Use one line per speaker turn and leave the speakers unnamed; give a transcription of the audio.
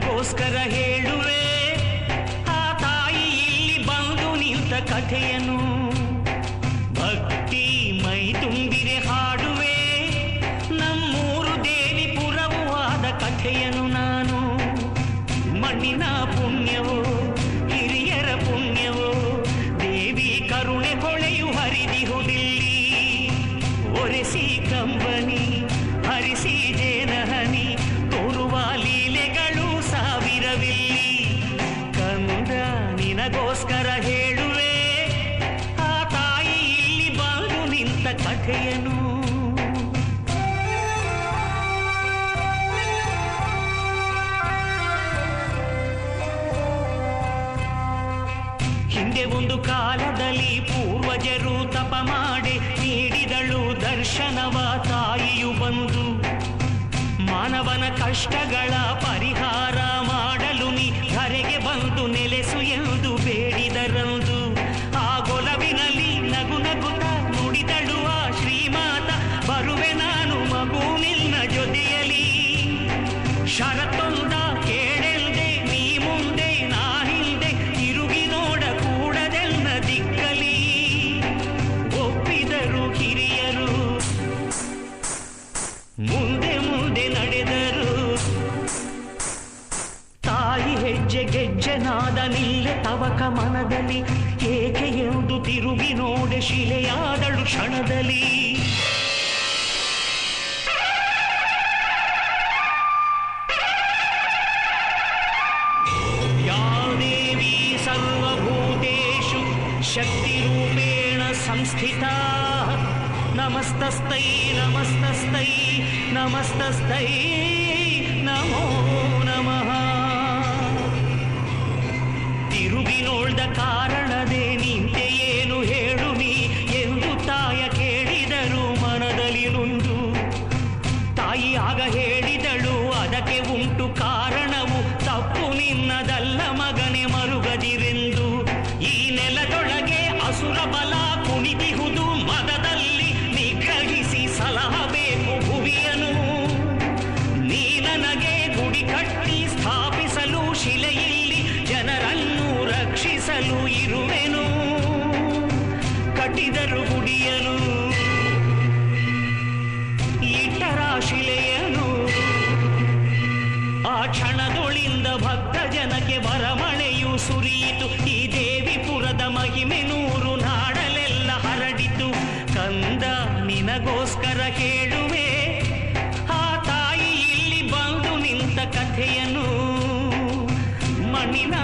ನಿನಗೋಸ್ಕರ ಹೇಳುವೆ ಆ ತಾಯಿ ಇಲ್ಲಿ ಬಂದು ನಿಂತ ಕಥೆಯನು. ಭಕ್ತಿ ಮೈ ತುಂಬಿರೆ ಹಾಡುವೆ ನಮ್ಮೂರು ದೇವಿಪುರವೂ ಆದ ಕಥೆಯನು ನಾನು. ಮಣ್ಣಿನ ಪುಣ್ಯವೋ ಹಿರಿಯರ ಪುಣ್ಯವೋ ದೇವಿ ಕರುಣೆ ಹೊಳೆಯು ಹರಿದಿಹುದಿಲ್ಲಿ. ಒರೆಸಿ ಕಂಬನಿ ಹರಿಸಿ ಜೇನಹನಿ ತೋರುವ ಲೀಲೆಗಳು ಸಾವಿರವಿಲ್ಲಿ. ಕಂದ ನಿನಗೋಸ್ಕರ ಹೇಳುವೆ ಆ ತಾಯಿ ಇಲ್ಲಿ ಬಂದು ನಿಂತ ಕಥೆಯನು. ಹಿಂದೆ ಒಂದು ಕಾಲದಲ್ಲಿ ಪೂರ್ವಜರು ತಪ ಮಾಡಿ ನೀಡಿದಳು ದರ್ಶನವ ತಾಯಿಯು ಬಂದು. ಮಾನವನ ಕಷ್ಟಗಳ ಪರಿಹಾರ ಮಾಡಲು ನೀ ಧರೆಗೆ ಬಂದು ನೆಲೆಸು ಎಂದು ಬೇಡಿದರಂದು. ಆ ಗೊಲವಿನಲ್ಲಿ ನಗು ನಗುತ್ತ ನುಡಿದಳು ಆ ಶ್ರೀಮಾತ, ಬರುವೆ ನಾನು ಮಗು ನಿನ್ನ ಜೊತೆಯಲಿ. ಷರತ್ತೊಂದ ಕೇಳೆಲ್ದೆ ನೀ ಮುಂದೆ ನಾ ಹಿಂದೆ ತಿರುಗಿ ನೋಡ ಕೂಡದೆನ್ನ ದಿಕ್ಕಲಿ. ಒಪ್ಪಿದರು ಹಿರಿಯರು ಮುಂದೆ ಮುಂದೆ ನಡೆದರು. ತಾಯಿ ಹೆಜ್ಜೆ ಗೆಜ್ಜೆನಾದ ನಿಲ್ಲೆ ತವಕ ಮನದಲ್ಲಿ. ಏಕೆ ಎಂದು ತಿರುಗಿ ನೋಡೆ ಶಿಲೆಯಾದಳು ಕ್ಷಣದಲ್ಲಿ. ಯಾ ದೇವಿ ಸರ್ವಭೂತೇಷು ಶಕ್ತಿರೂಪೇಣ ಸಂಸ್ಥಿತಾ ನಮಸ್ತಸ್ತೈ ನಮಸ್ತಸ್ತೈ ನಮಸ್ತಸ್ತೈ ನಮೋ ನಮಃ. ತಿರುಗಿ ನೋಡ್ದ ಕಾರಣದೇ ನಿಂತೆ ಏನು ಹೇಳು ನೀ ಎಂದು ತಾಯ ಕೇಳಿದರು ಮನದಲ್ಲಿ ನೊಂದು. ತಾಯಿ ಆಗ ಹೇಳಿದಳು ಅದಕ್ಕೆ ಉಂಟು ಕಾರಣವು, ತಪ್ಪು ನಿನ್ನದಲ್ಲ ಮಗನೆ ಮರುಗದಿರೆಂದು. ಈ ನೆಲದೊಳಗೆ ಅಸುರ ಬಲ ಕುಣಿದಿಹುದು ಮದದಲ್ಲಿ, ನಿಗ್ರಹಿಸಿ ಸಲಹಬೇಕು ಭುವಿಯನು. ನೀ ನನಗೆ ಗುಡಿ ಕಟ್ಟಿ ಸ್ಥಾಪಿಸಲು ಶಿಲೆಯಲ್ಲಿ ಜನರನ್ನು ರಕ್ಷಿಸಲು ಇರುವೆನು. ಕಟ್ಟಿದರು ಗುಡಿಯನು ಇಟ್ಟರ ಶಿಲೆಯನು. ಆ ಕ್ಷಣದೊಳಿಂದ ಭಕ್ತ ಜನಕ್ಕೆ ಬರಮಳೆಯು ಸುರಿಯಿತು. ಈ ದೇವಿಪುರದ ಮಹಿಮೆ ನೂರು ನಾಡಲೆಲ್ಲ ಹರಡಿತು. ಕಂದ ನಿನಗೋಸ್ಕರ ಕೇಳುವೆ ಆ ತಾಯಿ ಇಲ್ಲಿ ಬಂದು ನಿಂತ ಕಥೆಯನು. ಮಣ್ಣಿನ